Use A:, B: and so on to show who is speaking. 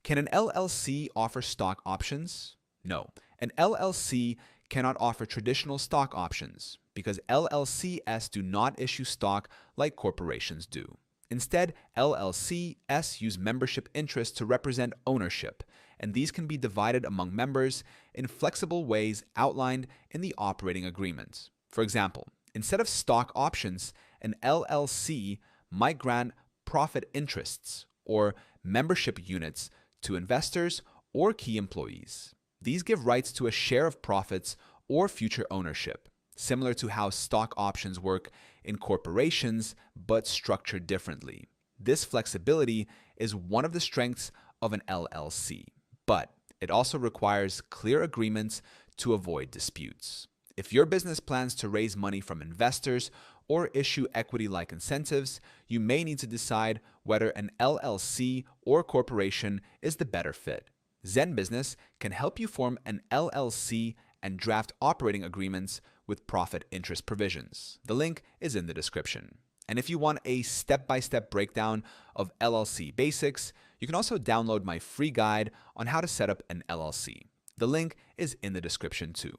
A: Can an LLC offer stock options? No. An LLC cannot offer traditional stock options because LLCs do not issue stock like corporations do. Instead, LLCs use membership interests to represent ownership, and these can be divided among members in flexible ways outlined in the operating agreement. For example, instead of stock options, an LLC might grant profit interests or membership units to investors or key employees. These give rights to a share of profits or future ownership, similar to how stock options work in corporations but structured differently. This flexibility is one of the strengths of an LLC, but it also requires clear agreements to avoid disputes. If your business plans to raise money from investors or issue equity-like incentives, you may need to decide whether an LLC or corporation is the better fit. Zen Business can help you form an LLC and draft operating agreements with profit interest provisions. The link is in the description. And if you want a step-by-step breakdown of LLC basics, you can also download my free guide on how to set up an LLC. The link is in the description too.